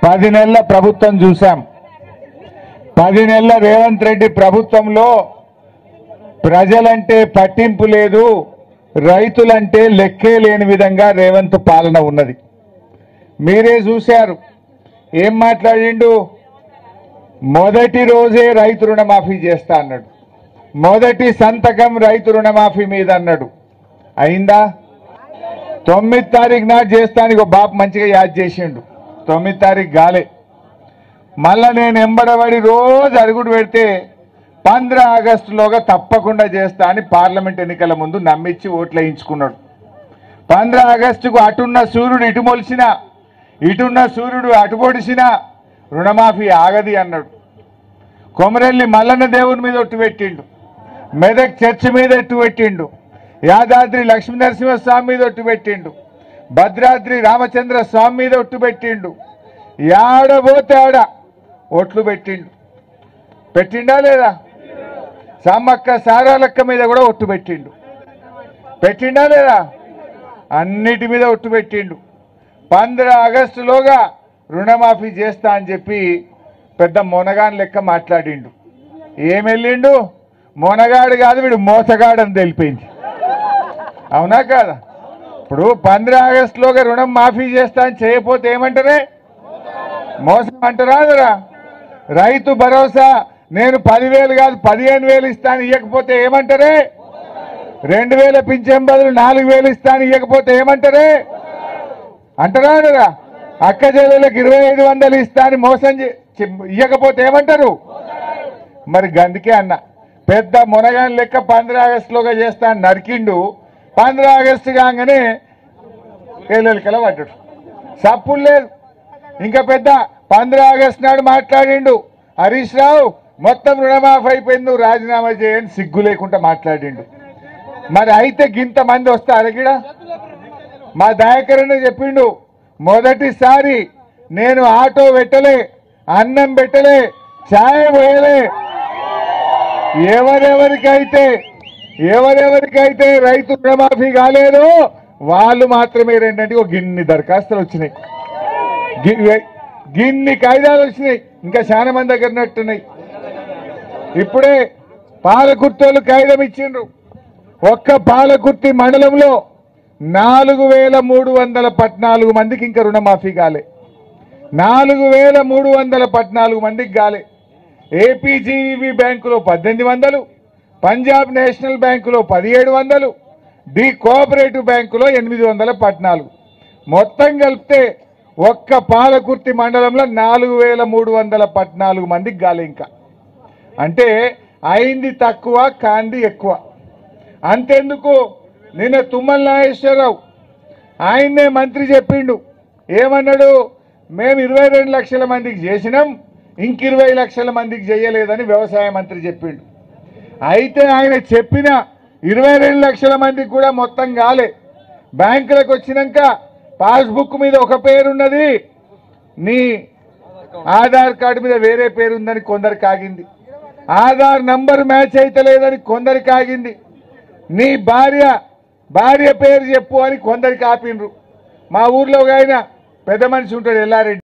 10 నెలల ప్రభుత్వం చూసాం. 10 నెలల రేవంత్ రెడ్డి ప్రభుత్వంలో ప్రజలంటే పట్టింపు లేదు, రైతులంటే లెక్కే లేని విధంగా రేవంత్ పాలన ఉన్నది. మీరే చూశారు ఏం మాట్లాడిండు. మొదటి రోజే రైతు రుణమాఫీ చేస్తా అన్నాడు. మొదటి సంతకం రైతు రుణమాఫీ మీద అన్నాడు. అయిందా? 9 తారీఖు నాడు చేస్తానికి బాబు మంచిగా యాద్ చేసిండు. 9 తారీఖు గాలే. మళ్ళా నేను ఎంబడబడి రోజు అరుగుడు పెడితే 15 ఆగస్టులోగా తప్పకుండా చేస్తా అని పార్లమెంట్ ఎన్నికల ముందు నమ్మించి ఓట్లు వేయించుకున్నాడు. 15 ఆగస్టుకు అటున్న సూర్యుడు ఇటు మొలిసినా, ఇటున్న సూర్యుడు అటు పొడిసినా రుణమాఫీ ఆగది అన్నాడు. కొమరెల్లి మల్లన్న దేవుని మీద ఒట్టు పెట్టిండు, మెదక్ చర్చి మీద ఒట్టు పెట్టిండు, యాదాద్రి లక్ష్మీనరసింహస్వామి మీద ఒట్టు పెట్టిండు, భద్రాద్రి రామచంద్ర స్వామి మీద ఒట్టు పెట్టిండు, యాడబోతే ఆడ ఒట్లు పెట్టిండు. పెట్టిండా లేదా? సమ్మక్క సారాలక్క మీద కూడా ఒట్టు పెట్టిండు. పెట్టిండా లేదా? అన్నిటి మీద ఒట్టు పెట్టిండు. 15 ఆగస్టులోగా రుణమాఫీ చేస్తా అని చెప్పి పెద్ద మొనగాన్ లెక్క మాట్లాడిండు. ఏం వెళ్ళిండు? మొనగాడు కాదు, వీడు మోసగాడని తెలిపింది. అవునా కాదా? ఇప్పుడు 15 ఆగస్టులోగా రుణం మాఫీ చేస్తా అని చేయకపోతే ఏమంటారే? మోసం అంటారా? రైతు భరోసా నేను 10,000 కాదు 15,000 ఇస్తాను ఇవ్వకపోతే ఏమంటారే? 2,000 పింఛన్ బదులు 4,000 ఇస్తాను ఇవ్వకపోతే ఏమంటారే? అంటారా? అక్క చెల్లెలకు 2,500 ఇస్తాను మోసం ఇవ్వకపోతే ఏమంటారు? మరి గందుకే అన్న పెద్ద మునగాని లెక్క 15 ఆగస్టులోగా చేస్తా అని నరికిండు. 15 ఆగస్టు కాగానే కేళ్ళకల పడ్డాడు. సప్పులు లేదు. ఇంకా పెద్ద 15 ఆగస్టు నాడు మాట్లాడిండు. హరీష్ రావు మొత్తం రుణమాఫీ అయిపోయింది, నువ్వు రాజీనామా చేయని సిగ్గు లేకుండా మాట్లాడిండు. మరి అయితే గింతమంది వస్తారు గిడ. మా దయాకరణ చెప్పిండు, మొదటిసారి నేను ఆటో పెట్టలే, అన్నం పెట్టలే, ఛాయ్ పోయలే. ఎవరెవరికైతే రైతు రుణమాఫీ కాలేదో వాళ్ళు మాత్రమే రెండంటే ఒక గిన్ని దరఖాస్తులు వచ్చినాయి, గిన్ని కాయిదాలు వచ్చినాయి. ఇంకా చాలా మంది దగ్గర నట్టున్నాయి. ఇప్పుడే పాలకుర్తోళ్ళు కాగితం ఇచ్చిండ్రు. ఒక్క పాలకుర్తి మండలంలో 4,314 మందికి ఇంకా రుణమాఫీ కాలే. 4,314 మందికి కాలే. ఏపీజీవీ బ్యాంకులో 1800, పంజాబ్ నేషనల్ బ్యాంకులో 1700, డి కోఆపరేటివ్ బ్యాంకులో 814. మొత్తం కలిపితే ఒక్క పాలకుర్తి మండలంలో 4,314 మందికి కాలే. ఇంకా అంటే అయింది తక్కువ, కాంది ఎక్కువ. అంతెందుకు, నిన్న తుమ్మల నాగేశ్వరరావు ఆయన్నే మంత్రి చెప్పిండు. ఏమన్నాడు? మేము 22 లక్షల మందికి చేసినాం, ఇంక 20 లక్షల మందికి చేయలేదని వ్యవసాయ మంత్రి చెప్పిండు. అయితే ఆయన చెప్పిన 22 లక్షల మందికి కూడా మొత్తం కాలే. బ్యాంకులకు వచ్చినాక పాస్బుక్ మీద ఒక పేరున్నది, నీ ఆధార్ కార్డు మీద వేరే పేరుందని కొందరికి ఆగింది. ఆధార్ నంబర్ మ్యాచ్ అయితే లేదని కొందరికి ఆగింది. నీ భార్య పేరు చెప్పు అని కొందరికి ఆపిండ్రు. మా ఊర్లో ఒక ఆయన పెద్ద మనిషి ఉంటాడు, ఎల్లారెడ్డి.